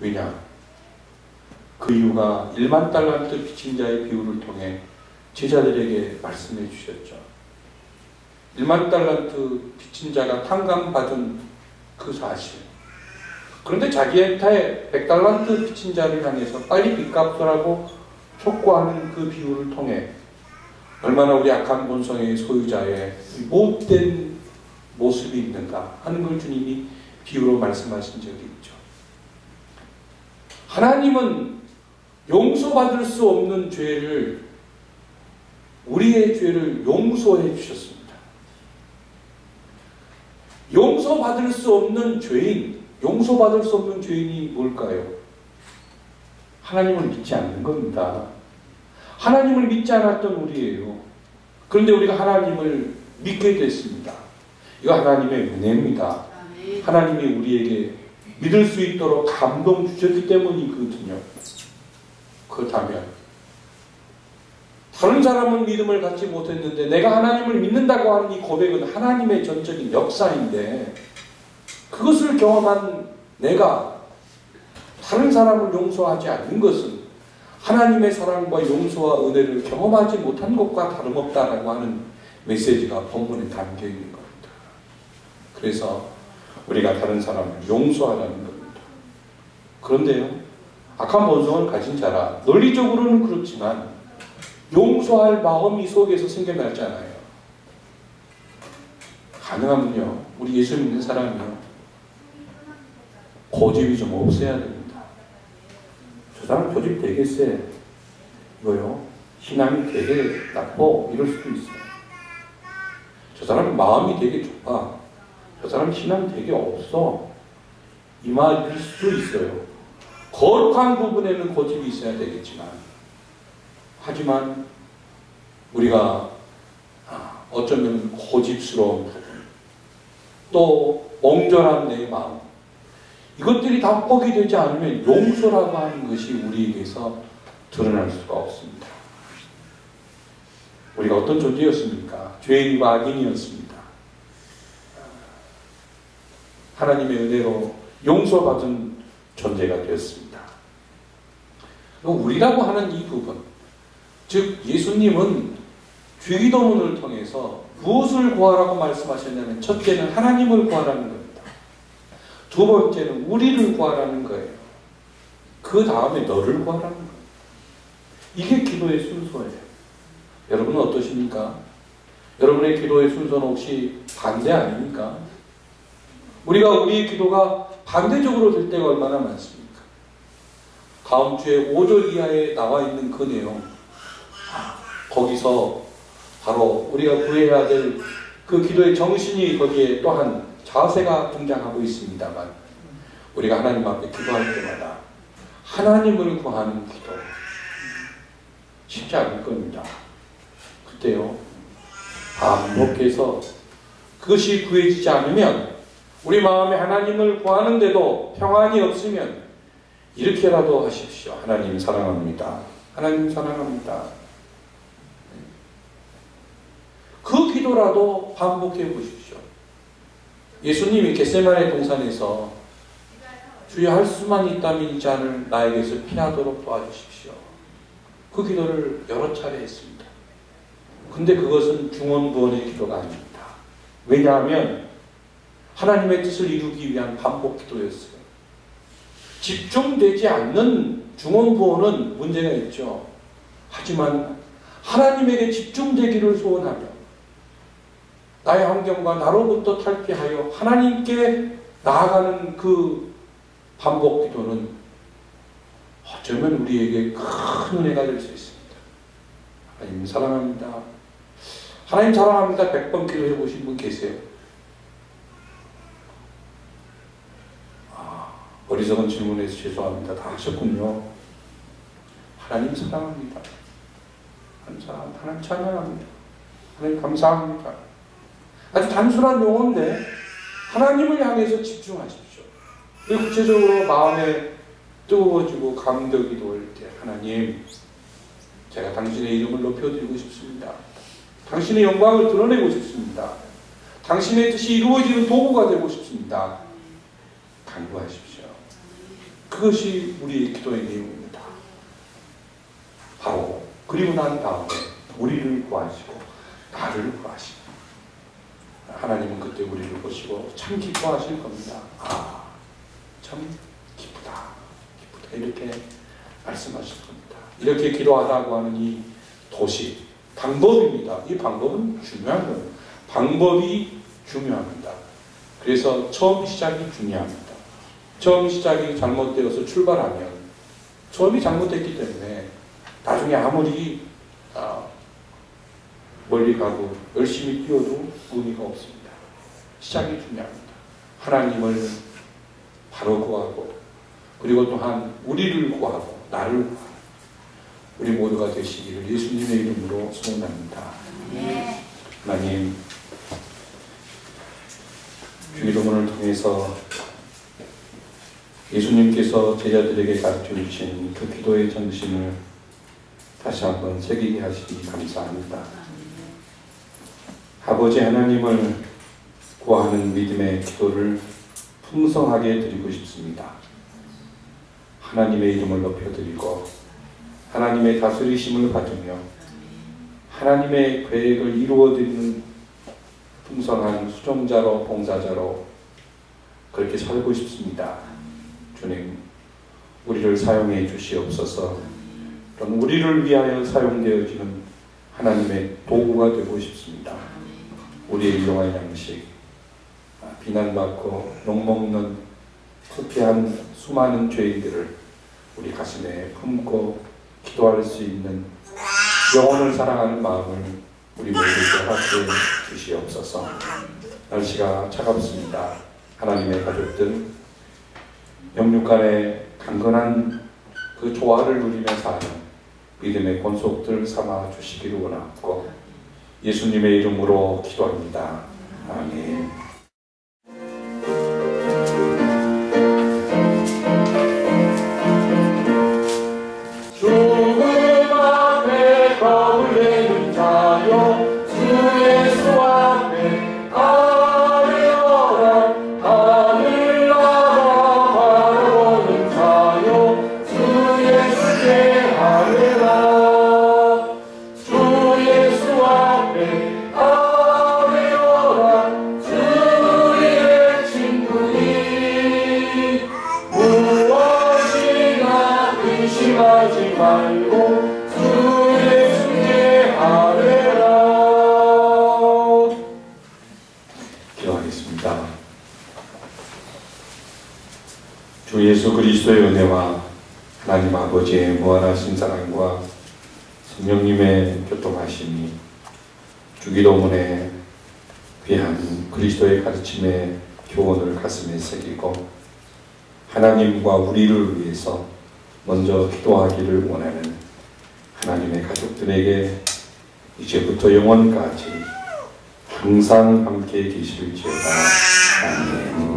왜냐? 그 이유가 1만 달란트 빚진 자의 비유를 통해 제자들에게 말씀해 주셨죠. 1만 달란트 빚진 자가 탕감받은 그 사실. 그런데 자기한테 100달란트 빚진 자를 향해서 빨리 빚갚으라고 촉구하는 그 비유를 통해 얼마나 우리 악한 본성의 소유자의 못된 모습이 있는가 하는 걸 주님이 비유로 말씀하신 적이 있죠. 하나님은 용서받을 수 없는 죄를, 우리의 죄를 용서해 주셨습니다. 용서받을 수 없는 죄인, 용서받을 수 없는 죄인이 뭘까요? 하나님을 믿지 않는 겁니다. 하나님을 믿지 않았던 우리예요. 그런데 우리가 하나님을 믿게 됐습니다. 이거 하나님의 은혜입니다. 하나님이 우리에게 믿을 수 있도록 감동 주셨기 때문이거든요. 그렇다면 다른 사람은 믿음을 갖지 못했는데 내가 하나님을 믿는다고 하는 이 고백은 하나님의 전적인 역사인데, 그것을 경험한 내가 다른 사람을 용서하지 않는 것은 하나님의 사랑과 용서와 은혜를 경험하지 못한 것과 다름없다라고 하는 메시지가 본문에 담겨 있는 겁니다. 그래서 우리가 다른 사람을 용서하라는 겁니다. 그런데요, 악한 본성을 가진 자라 논리적으로는 그렇지만 용서할 마음이 속에서 생겨나잖아요. 가능하면요, 우리 예수 믿는 사람이요, 고집이 좀 없어야 됩니다. 저 사람 고집 되게 세, 이거요, 신앙이 되게 나빠, 이럴 수도 있어요. 저 사람 마음이 되게 좁아, 저 사람 신앙이 되게 없어, 이 말일 수도 있어요. 거룩한 부분에는 고집이 있어야 되겠지만, 하지만 우리가 어쩌면 고집스러운 부분, 또 옹졸한 내 마음, 이것들이 다 포기되지 않으면 용서라고 하는 것이 우리에게서 드러날 수가 없습니다. 우리가 어떤 존재였습니까? 죄인과 악인이었습니다. 하나님의 은혜로 용서받은 존재가 되었습니다. 우리라고 하는 이 부분, 즉 예수님은 주기도문을 통해서 무엇을 구하라고 말씀하셨냐면, 첫째는 하나님을 구하라는 겁니다. 두 번째는 우리를 구하라는 거예요. 그 다음에 너를 구하라는 거예요. 이게 기도의 순서예요. 여러분은 어떠십니까? 여러분의 기도의 순서는 혹시 반대 아닙니까? 우리가 우리의 기도가 반대적으로 될 때가 얼마나 많습니까? 다음 주에 5절 이하에 나와 있는 그 내용, 거기서 바로 우리가 구해야 될 그 기도의 정신이 거기에 또한 자세가 등장하고 있습니다만, 우리가 하나님 앞에 기도할 때마다 하나님을 구하는 기도 쉽지 않을 겁니다. 그때요, 반복해서 그것이 구해지지 않으면, 우리 마음에 하나님을 구하는데도 평안이 없으면 이렇게라도 하십시오. 하나님 사랑합니다. 하나님 사랑합니다. 그 기도라도 반복해 보십시오. 예수님이 겟세마네 동산에서 주여 할 수만 있다면 이 잔을 나에게서 피하도록 도와주십시오. 그 기도를 여러 차례 했습니다. 근데 그것은 중언부언의 기도가 아닙니다. 왜냐하면 하나님의 뜻을 이루기 위한 반복 기도였어요. 집중되지 않는 중언부언은 문제가 있죠. 하지만 하나님에게 집중되기를 소원하며 나의 환경과 나로부터 탈피하여 하나님께 나아가는 그 반복 기도는 어쩌면 우리에게 큰 은혜가 될 수 있습니다. 하나님 사랑합니다. 하나님 사랑합니다. 100번 기도해 보신 분 계세요? 어리석은 질문에서 죄송합니다. 다 하셨군요. 하나님 사랑합니다. 하나님 찬양합니다. 하나님 감사합니다. 아주 단순한 용어인데 하나님을 향해서 집중하십시오. 그리고 구체적으로 마음에 뜨거워지고 감격이 올 때, 하나님, 제가 당신의 이름을 높여드리고 싶습니다. 당신의 영광을 드러내고 싶습니다. 당신의 뜻이 이루어지는 도구가 되고 싶습니다. 간구하십시오. 그것이 우리의 기도의 내용입니다. 바로 그리고 난 다음에 우리를 구하시고 나를 구하시고 하나님은 그때 우리를 보시고 참 기뻐하실 겁니다. 아, 참 기쁘다, 기쁘다 이렇게 말씀하실 겁니다. 이렇게 기도하라고 하는 이 도시, 방법입니다. 이 방법은 중요한 거예요. 방법이 중요합니다. 그래서 처음 시작이 중요합니다. 처음 시작이 잘못되어서 출발하면 처음이 잘못됐기 때문에 나중에 아무리 멀리 가고 열심히 뛰어도 의미가 없습니다. 시작이 중요합니다. 하나님을 바로 구하고 그리고 또한 우리를 구하고 나를 구하고 우리 모두가 되시기를 예수님의 이름으로 소원합니다. 하나님, 주기도문을 통해서 예수님께서 제자들에게 가르쳐 주신 그 기도의 정신을 다시 한번 새기게 하시니 감사합니다. 아버지 하나님을 구하는 믿음의 기도를 풍성하게 드리고 싶습니다. 하나님의 이름을 높여드리고 하나님의 다스리심을 받으며 하나님의 계획을 이루어드리는 풍성한 수종자로 봉사자로 그렇게 살고 싶습니다. 주님, 우리를 사용해 주시옵소서. 그럼 우리를 위하여 사용되어지는 하나님의 도구가 되고 싶습니다. 우리의 일용할 양식, 비난받고 욕먹는 부패한 수많은 죄인들을 우리 가슴에 품고 기도할 수 있는 영혼을 사랑하는 마음을 우리 모두에게 허락해 주시옵소서. 날씨가 차갑습니다. 하나님의 가족들, 영육 간의 강건한 그 조화를 누리며 사는 믿음의 권속들 삼아 주시기를 원하고 예수님의 이름으로 기도합니다. 아멘. 주 예수 그리스도의 은혜와 하나님 아버지의 무한하신 사랑과 성령님의 교통하심이 주기도문에 귀한 그리스도의 가르침의 교훈을 가슴에 새기고 하나님과 우리를 위해서 먼저 기도하기를 원하는 하나님의 가족들에게 이제부터 영원까지 항상 함께 계실지어다. 아멘.